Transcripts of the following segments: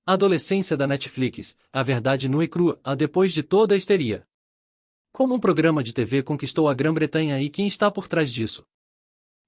A adolescência da Netflix, a verdade nua e crua, depois de toda a histeria. Como um programa de TV conquistou a Grã-Bretanha e quem está por trás disso?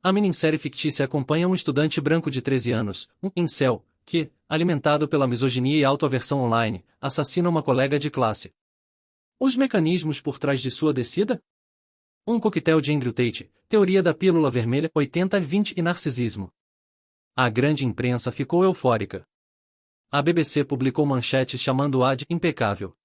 A minissérie fictícia acompanha um estudante branco de 13 anos, um incel, que, alimentado pela misoginia e autoaversão online, assassina uma colega de classe. Os mecanismos por trás de sua descida? Um coquetel de Andrew Tate, teoria da pílula vermelha, 80-20 e narcisismo. A grande imprensa ficou eufórica. A BBC publicou manchetes chamando-a de impecável.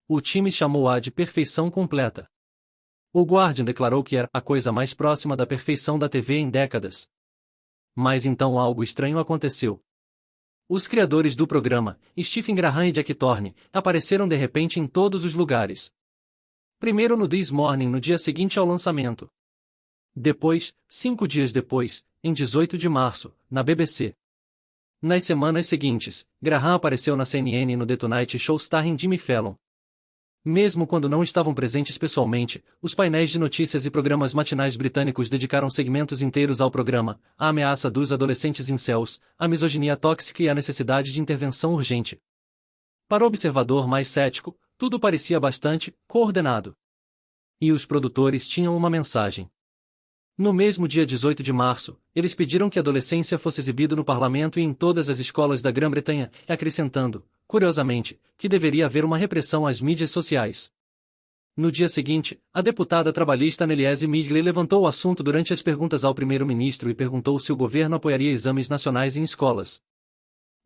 O time chamou-a de perfeição completa. O Guardian declarou que era a coisa mais próxima da perfeição da TV em décadas. Mas então algo estranho aconteceu. Os criadores do programa, Stephen Graham e Jack Thorne, apareceram de repente em todos os lugares. Primeiro no This Morning no dia seguinte ao lançamento. Depois, 5 dias depois, em 18 de março, na BBC. Nas semanas seguintes, Graham apareceu na CNN e no The Tonight Show starring Jimmy Fallon. Mesmo quando não estavam presentes pessoalmente, os painéis de notícias e programas matinais britânicos dedicaram segmentos inteiros ao programa, a ameaça dos adolescentes incels, a misoginia tóxica e a necessidade de intervenção urgente. Para o observador mais cético, tudo parecia bastante coordenado. E os produtores tinham uma mensagem. No mesmo dia 18 de março, eles pediram que a adolescência fosse exibida no parlamento e em todas as escolas da Grã-Bretanha, acrescentando, curiosamente, que deveria haver uma repressão às mídias sociais. No dia seguinte, a deputada trabalhista Anneliese Midgley levantou o assunto durante as perguntas ao primeiro-ministro e perguntou se o governo apoiaria exames nacionais em escolas.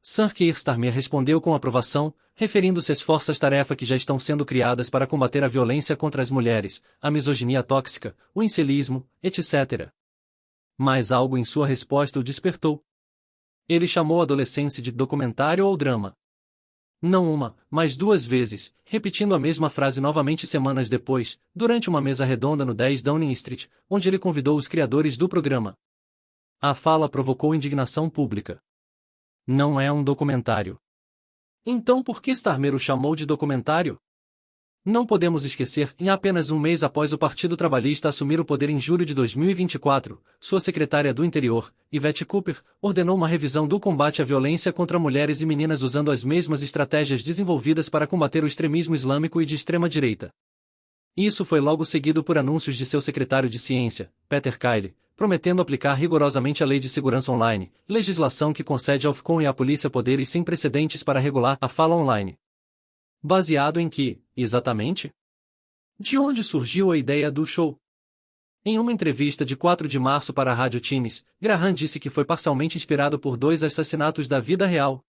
Sir Keir Starmer respondeu com aprovação, referindo-se às forças-tarefa que já estão sendo criadas para combater a violência contra as mulheres, a misoginia tóxica, o incelismo, etc. Mas algo em sua resposta o despertou. Ele chamou a adolescência de documentário ou drama. Não uma, mas 2 vezes, repetindo a mesma frase novamente semanas depois, durante uma mesa redonda no 10 Downing Street, onde ele convidou os criadores do programa. A fala provocou indignação pública. Não é um documentário. Então por que Starmer o chamou de documentário? Não podemos esquecer, em apenas um mês após o Partido Trabalhista assumir o poder em julho de 2024, sua secretária do Interior, Yvette Cooper, ordenou uma revisão do combate à violência contra mulheres e meninas usando as mesmas estratégias desenvolvidas para combater o extremismo islâmico e de extrema-direita. Isso foi logo seguido por anúncios de seu secretário de Ciência, Peter Kyle, prometendo aplicar rigorosamente a Lei de Segurança Online, legislação que concede ao Ofcom e à polícia poderes sem precedentes para regular a fala online. Baseado em que, exatamente? De onde surgiu a ideia do show? Em uma entrevista de 4 de março para a Rádio Times, Graham disse que foi parcialmente inspirado por 2 assassinatos da vida real.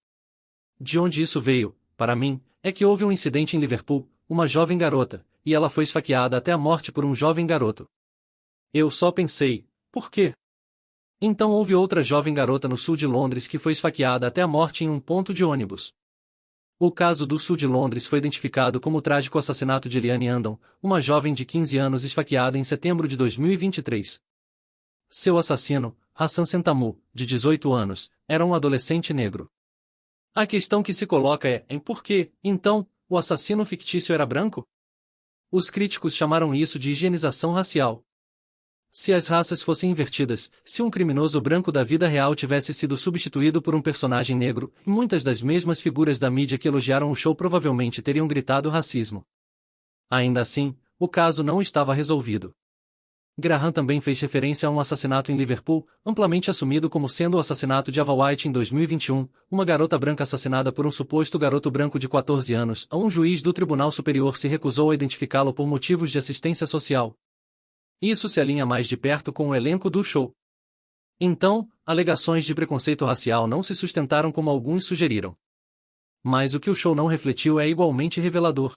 De onde isso veio, para mim, é que houve um incidente em Liverpool, uma jovem garota, e ela foi esfaqueada até a morte por um jovem garoto. Eu só pensei, por quê? Então houve outra jovem garota no sul de Londres que foi esfaqueada até a morte em um ponto de ônibus. O caso do sul de Londres foi identificado como o trágico assassinato de Liane Andon, uma jovem de 15 anos esfaqueada em setembro de 2023. Seu assassino, Hassan Sentamu, de 18 anos, era um adolescente negro. A questão que se coloca é, em por que, então, o assassino fictício era branco? Os críticos chamaram isso de higienização racial. Se as raças fossem invertidas, se um criminoso branco da vida real tivesse sido substituído por um personagem negro, muitas das mesmas figuras da mídia que elogiaram o show provavelmente teriam gritado racismo. Ainda assim, o caso não estava resolvido. Graham também fez referência a um assassinato em Liverpool, amplamente assumido como sendo o assassinato de Ava White em 2021, uma garota branca assassinada por um suposto garoto branco de 14 anos. Um juiz do Tribunal Superior se recusou a identificá-lo por motivos de assistência social. Isso se alinha mais de perto com o elenco do show. Então, alegações de preconceito racial não se sustentaram como alguns sugeriram. Mas o que o show não refletiu é igualmente revelador.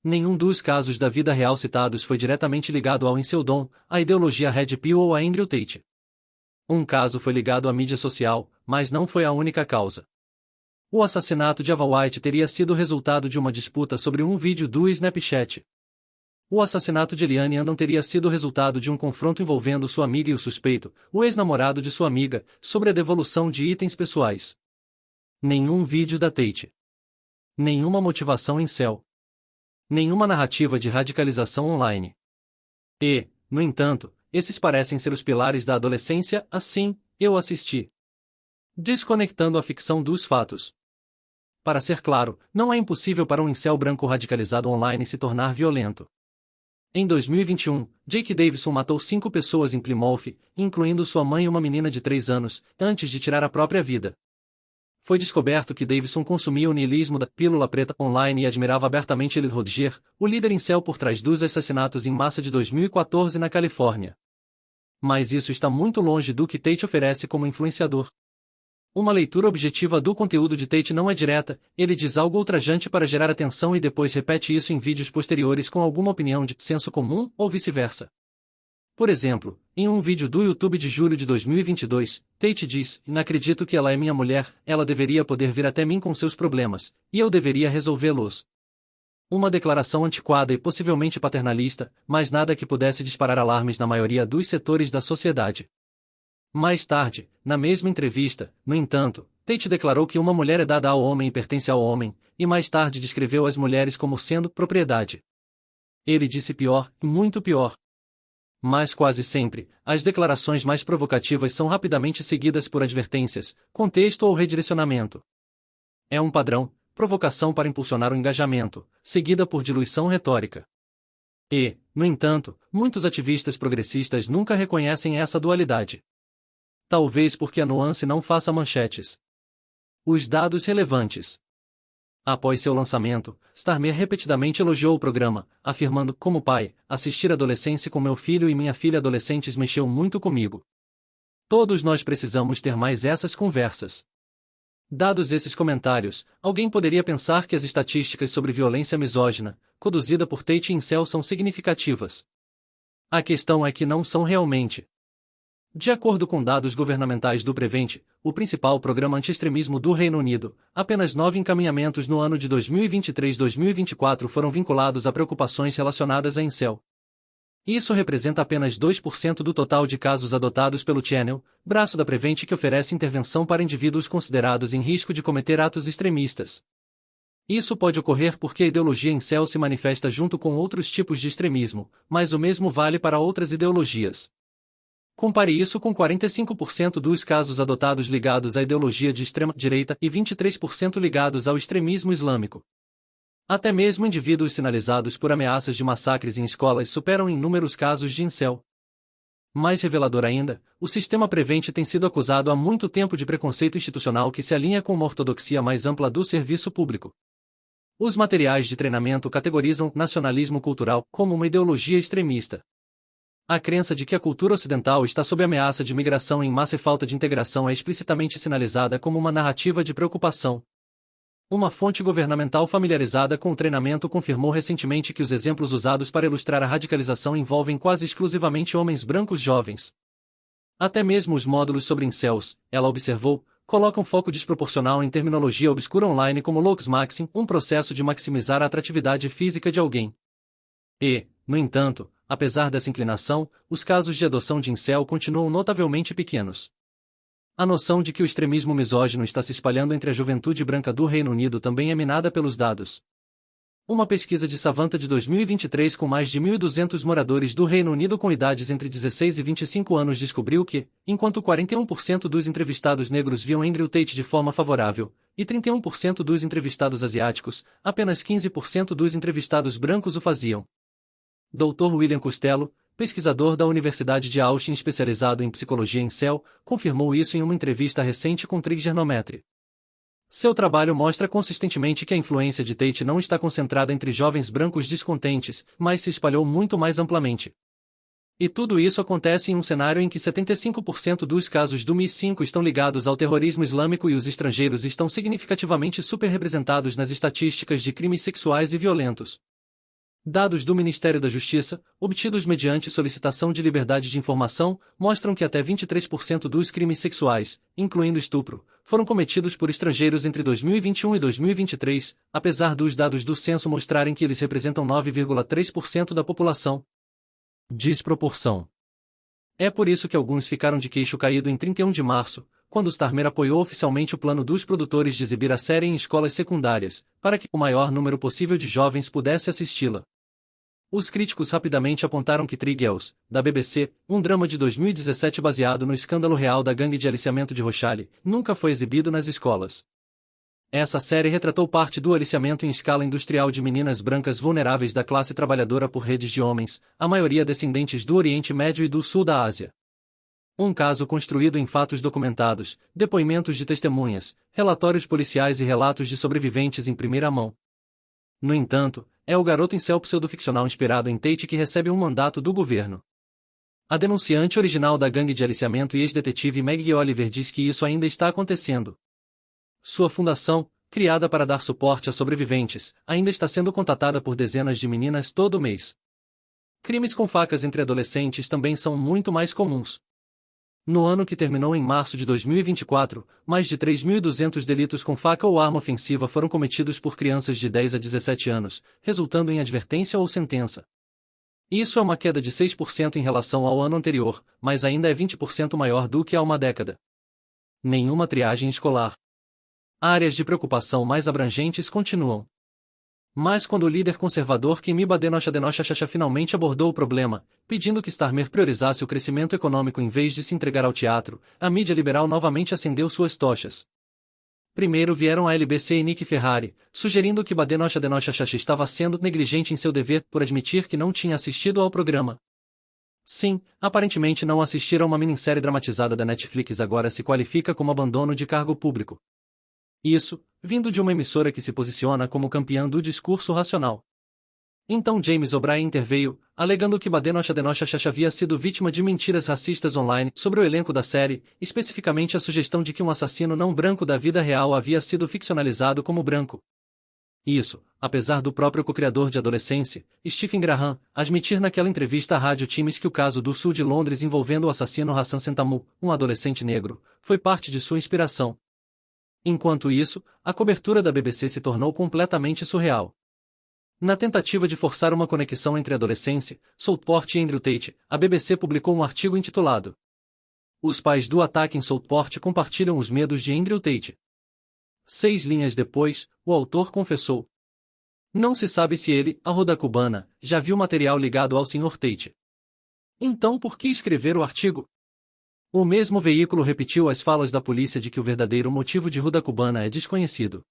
Nenhum dos casos da vida real citados foi diretamente ligado ao Inceldom, à ideologia Red Pill ou a Andrew Tate. Um caso foi ligado à mídia social, mas não foi a única causa. O assassinato de Ava White teria sido resultado de uma disputa sobre um vídeo do Snapchat. O assassinato de Liane Andon teria sido resultado de um confronto envolvendo sua amiga e o suspeito, o ex-namorado de sua amiga, sobre a devolução de itens pessoais. Nenhum vídeo da Tate. Nenhuma motivação incel. Nenhuma narrativa de radicalização online. E, no entanto, esses parecem ser os pilares da adolescência, assim, eu assisti. Desconectando a ficção dos fatos. Para ser claro, não é impossível para um incel branco radicalizado online se tornar violento. Em 2021, Jake Davidson matou 5 pessoas em Plymouth, incluindo sua mãe e uma menina de 3 anos, antes de tirar a própria vida. Foi descoberto que Davidson consumia o niilismo da pílula preta online e admirava abertamente Elliot Rodger, o líder incel por trás dos assassinatos em massa de 2014 na Califórnia. Mas isso está muito longe do que Tate oferece como influenciador. Uma leitura objetiva do conteúdo de Tate não é direta, ele diz algo ultrajante para gerar atenção e depois repete isso em vídeos posteriores com alguma opinião de senso comum ou vice-versa. Por exemplo, em um vídeo do YouTube de julho de 2022, Tate diz: "Não acredito que ela é minha mulher, ela deveria poder vir até mim com seus problemas, e eu deveria resolvê-los." Uma declaração antiquada e possivelmente paternalista, mas nada que pudesse disparar alarmes na maioria dos setores da sociedade. Mais tarde, na mesma entrevista, no entanto, Tate declarou que uma mulher é dada ao homem e pertence ao homem, e mais tarde descreveu as mulheres como sendo propriedade. Ele disse pior, muito pior. Mas quase sempre, as declarações mais provocativas são rapidamente seguidas por advertências, contexto ou redirecionamento. É um padrão, provocação para impulsionar o engajamento, seguida por diluição retórica. E, no entanto, muitos ativistas progressistas nunca reconhecem essa dualidade. Talvez porque a nuance não faça manchetes. Os dados relevantes. Após seu lançamento, Starmer repetidamente elogiou o programa, afirmando: "Como pai, assistir Adolescência com meu filho e minha filha adolescentes mexeu muito comigo. Todos nós precisamos ter mais essas conversas." Dados esses comentários, alguém poderia pensar que as estatísticas sobre violência misógina, conduzida por Tate e incel, são significativas. A questão é que não são realmente. De acordo com dados governamentais do Prevent, o principal programa anti-extremismo do Reino Unido, apenas 9 encaminhamentos no ano de 2023-2024 foram vinculados a preocupações relacionadas a incel. Isso representa apenas 2% do total de casos adotados pelo Channel, braço da Prevent que oferece intervenção para indivíduos considerados em risco de cometer atos extremistas. Isso pode ocorrer porque a ideologia incel se manifesta junto com outros tipos de extremismo, mas o mesmo vale para outras ideologias. Compare isso com 45% dos casos adotados ligados à ideologia de extrema-direita e 23% ligados ao extremismo islâmico. Até mesmo indivíduos sinalizados por ameaças de massacres em escolas superam em números casos de incel. Mais revelador ainda, o sistema Prevent tem sido acusado há muito tempo de preconceito institucional que se alinha com uma ortodoxia mais ampla do serviço público. Os materiais de treinamento categorizam nacionalismo cultural como uma ideologia extremista. A crença de que a cultura ocidental está sob ameaça de migração em massa e falta de integração é explicitamente sinalizada como uma narrativa de preocupação. Uma fonte governamental familiarizada com o treinamento confirmou recentemente que os exemplos usados para ilustrar a radicalização envolvem quase exclusivamente homens brancos jovens. Até mesmo os módulos sobre incels, ela observou, colocam foco desproporcional em terminologia obscura online como looks-maxing, um processo de maximizar a atratividade física de alguém. E, no entanto, apesar dessa inclinação, os casos de adoção de incel continuam notavelmente pequenos. A noção de que o extremismo misógino está se espalhando entre a juventude branca do Reino Unido também é minada pelos dados. Uma pesquisa de Savanta de 2023 com mais de 1.200 moradores do Reino Unido com idades entre 16 e 25 anos descobriu que, enquanto 41% dos entrevistados negros viam Andrew Tate de forma favorável, e 31% dos entrevistados asiáticos, apenas 15% dos entrevistados brancos o faziam. Dr. William Costello, pesquisador da Universidade de Austin especializado em psicologia incel, confirmou isso em uma entrevista recente com Triggernometry. Seu trabalho mostra consistentemente que a influência de Tate não está concentrada entre jovens brancos descontentes, mas se espalhou muito mais amplamente. E tudo isso acontece em um cenário em que 75% dos casos do MI5 estão ligados ao terrorismo islâmico e os estrangeiros estão significativamente superrepresentados nas estatísticas de crimes sexuais e violentos. Dados do Ministério da Justiça, obtidos mediante solicitação de liberdade de informação, mostram que até 23% dos crimes sexuais, incluindo estupro, foram cometidos por estrangeiros entre 2021 e 2023, apesar dos dados do censo mostrarem que eles representam 9,3% da população. Desproporção. É por isso que alguns ficaram de queixo caído em 31 de março, quando Starmer apoiou oficialmente o plano dos produtores de exibir a série em escolas secundárias, para que o maior número possível de jovens pudesse assisti-la. Os críticos rapidamente apontaram que Girls, da BBC, um drama de 2017 baseado no escândalo real da gangue de aliciamento de Rochelle, nunca foi exibido nas escolas. Essa série retratou parte do aliciamento em escala industrial de meninas brancas vulneráveis da classe trabalhadora por redes de homens, a maioria descendentes do Oriente Médio e do Sul da Ásia. Um caso construído em fatos documentados, depoimentos de testemunhas, relatórios policiais e relatos de sobreviventes em primeira mão. No entanto, é o garoto incel pseudoficcional inspirado em Tate que recebe um mandato do governo. A denunciante original da gangue de aliciamento e ex-detetive Maggie Oliver diz que isso ainda está acontecendo. Sua fundação, criada para dar suporte a sobreviventes, ainda está sendo contatada por dezenas de meninas todo mês. Crimes com facas entre adolescentes também são muito mais comuns. No ano que terminou em março de 2024, mais de 3.200 delitos com faca ou arma ofensiva foram cometidos por crianças de 10 a 17 anos, resultando em advertência ou sentença. Isso é uma queda de 6% em relação ao ano anterior, mas ainda é 20% maior do que há uma década. Nenhuma triagem escolar. Áreas de preocupação mais abrangentes continuam. Mas quando o líder conservador Kemi Badenoch finalmente abordou o problema, pedindo que Starmer priorizasse o crescimento econômico em vez de se entregar ao teatro, a mídia liberal novamente acendeu suas tochas. Primeiro vieram a LBC e Nick Ferrari, sugerindo que Badenoch estava sendo negligente em seu dever por admitir que não tinha assistido ao programa. Sim, aparentemente não assistir a uma minissérie dramatizada da Netflix agora se qualifica como abandono de cargo público. Isso, vindo de uma emissora que se posiciona como campeã do discurso racional. Então James O'Brien interveio, alegando que Badenoch havia sido vítima de mentiras racistas online sobre o elenco da série, especificamente a sugestão de que um assassino não branco da vida real havia sido ficcionalizado como branco. Isso, apesar do próprio co-criador de Adolescência, Stephen Graham, admitir naquela entrevista à Rádio Times que o caso do sul de Londres envolvendo o assassino Hassan Sentamu, um adolescente negro, foi parte de sua inspiração. Enquanto isso, a cobertura da BBC se tornou completamente surreal. Na tentativa de forçar uma conexão entre Adolescência, Southport e Andrew Tate, a BBC publicou um artigo intitulado "Os pais do ataque em Southport compartilham os medos de Andrew Tate". 6 linhas depois, o autor confessou: "Não se sabe se ele, a roda cubana, já viu material ligado ao Sr. Tate. Então por que escrever o artigo?" O mesmo veículo repetiu as falas da polícia de que o verdadeiro motivo de Ruda Cubana é desconhecido.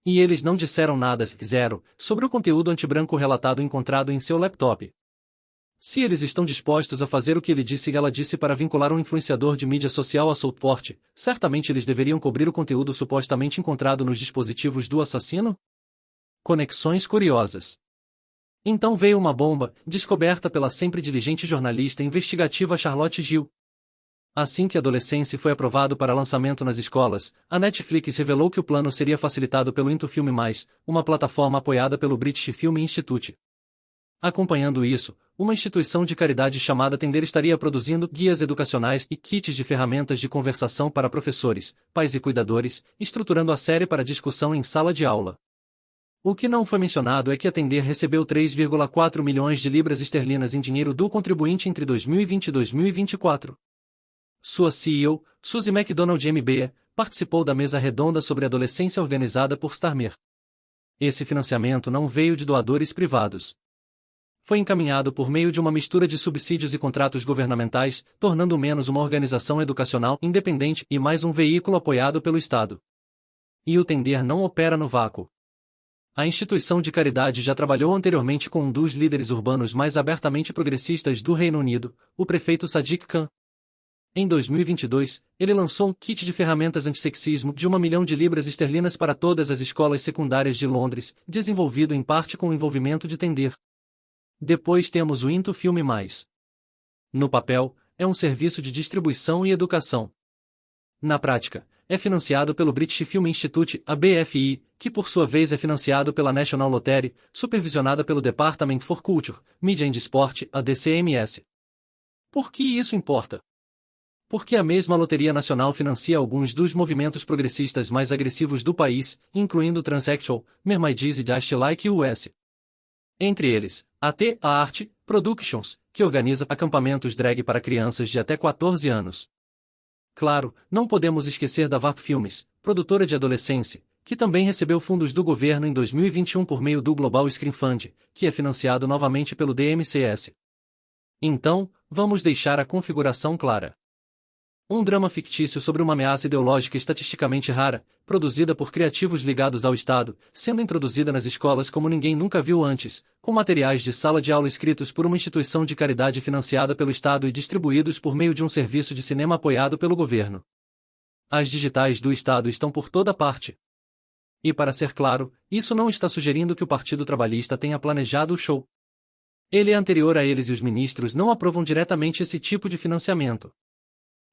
E eles não disseram nada, zero, sobre o conteúdo antibranco relatado encontrado em seu laptop. Se eles estão dispostos a fazer o que ele disse e ela disse para vincular um influenciador de mídia social a Southport, certamente eles deveriam cobrir o conteúdo supostamente encontrado nos dispositivos do assassino? Conexões curiosas. Então veio uma bomba, descoberta pela sempre diligente jornalista investigativa Charlotte Gill. Assim que Adolescência foi aprovado para lançamento nas escolas, a Netflix revelou que o plano seria facilitado pelo Into Film+, uma plataforma apoiada pelo British Film Institute. Acompanhando isso, uma instituição de caridade chamada Tender estaria produzindo guias educacionais e kits de ferramentas de conversação para professores, pais e cuidadores, estruturando a série para discussão em sala de aula. O que não foi mencionado é que a Tender recebeu 3,4 milhões de libras esterlinas em dinheiro do contribuinte entre 2020 e 2024. Sua CEO, Suzy McDonald MBA, participou da mesa redonda sobre adolescência organizada por Starmer. Esse financiamento não veio de doadores privados. Foi encaminhado por meio de uma mistura de subsídios e contratos governamentais, tornando menos uma organização educacional independente e mais um veículo apoiado pelo Estado. E o Tender não opera no vácuo. A instituição de caridade já trabalhou anteriormente com um dos líderes urbanos mais abertamente progressistas do Reino Unido, o prefeito Sadiq Khan. Em 2022, ele lançou um kit de ferramentas antissexismo de 1 milhão de libras esterlinas para todas as escolas secundárias de Londres, desenvolvido em parte com o envolvimento de Tender. Depois temos o Into Film+. No papel, é um serviço de distribuição e educação. Na prática, é financiado pelo British Film Institute, a BFI, que por sua vez é financiado pela National Lottery, supervisionada pelo Department for Culture, Media and Sport, a DCMS. Por que isso importa? Porque a mesma Loteria Nacional financia alguns dos movimentos progressistas mais agressivos do país, incluindo Transsexual, Mermaids e Just Like US. Entre eles, a Art Productions, que organiza acampamentos drag para crianças de até 14 anos. Claro, não podemos esquecer da VAP Filmes, produtora de adolescência, que também recebeu fundos do governo em 2021 por meio do Global Screen Fund, que é financiado novamente pelo DMCS. Então, vamos deixar a configuração clara. Um drama fictício sobre uma ameaça ideológica estatisticamente rara, produzida por criativos ligados ao Estado, sendo introduzida nas escolas como ninguém nunca viu antes, com materiais de sala de aula escritos por uma instituição de caridade financiada pelo Estado e distribuídos por meio de um serviço de cinema apoiado pelo governo. As digitais do Estado estão por toda parte. E para ser claro, isso não está sugerindo que o Partido Trabalhista tenha planejado o show. Ele é anterior a eles e os ministros não aprovam diretamente esse tipo de financiamento.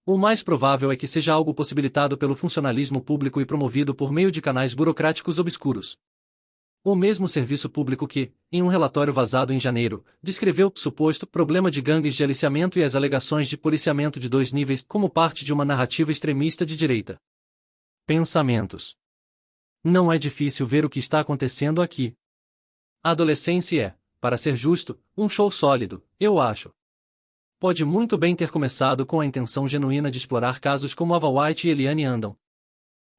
O mais provável é que seja algo possibilitado pelo funcionalismo público e promovido por meio de canais burocráticos obscuros. O mesmo serviço público que, em um relatório vazado em janeiro, descreveu o suposto problema de gangues de aliciamento e as alegações de policiamento de 2 níveis como parte de uma narrativa extremista de direita. Pensamentos. Não é difícil ver o que está acontecendo aqui. A adolescência é, para ser justo, um show sólido, eu acho. Pode muito bem ter começado com a intenção genuína de explorar casos como Ava White e Eliane Andam.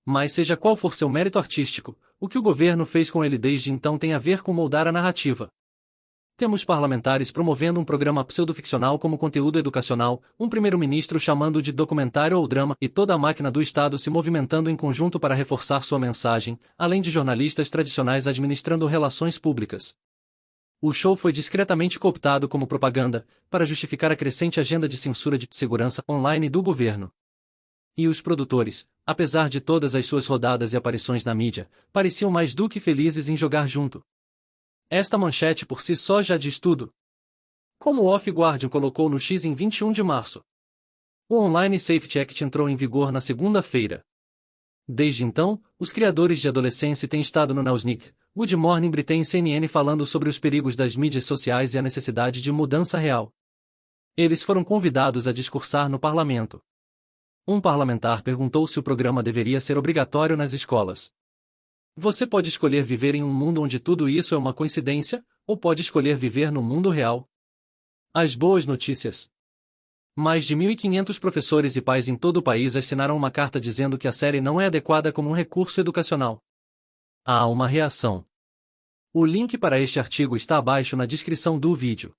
Mas seja qual for seu mérito artístico, o que o governo fez com ele desde então tem a ver com moldar a narrativa. Temos parlamentares promovendo um programa pseudoficcional como conteúdo educacional, um primeiro-ministro chamando de documentário ou drama e toda a máquina do Estado se movimentando em conjunto para reforçar sua mensagem, além de jornalistas tradicionais administrando relações públicas. O show foi discretamente cooptado como propaganda, para justificar a crescente agenda de censura de segurança online do governo. E os produtores, apesar de todas as suas rodadas e aparições na mídia, pareciam mais do que felizes em jogar junto. Esta manchete por si só já diz tudo. Como o Off Guardian colocou no X em 21 de março. O Online Safety Act entrou em vigor na segunda-feira. Desde então, os criadores de adolescência têm estado no Newsnick, Good Morning Britain e CNN falando sobre os perigos das mídias sociais e a necessidade de mudança real. Eles foram convidados a discursar no parlamento. Um parlamentar perguntou se o programa deveria ser obrigatório nas escolas. Você pode escolher viver em um mundo onde tudo isso é uma coincidência, ou pode escolher viver no mundo real. As boas notícias. Mais de 1.500 professores e pais em todo o país assinaram uma carta dizendo que a série não é adequada como um recurso educacional. Há uma reação. O link para este artigo está abaixo na descrição do vídeo.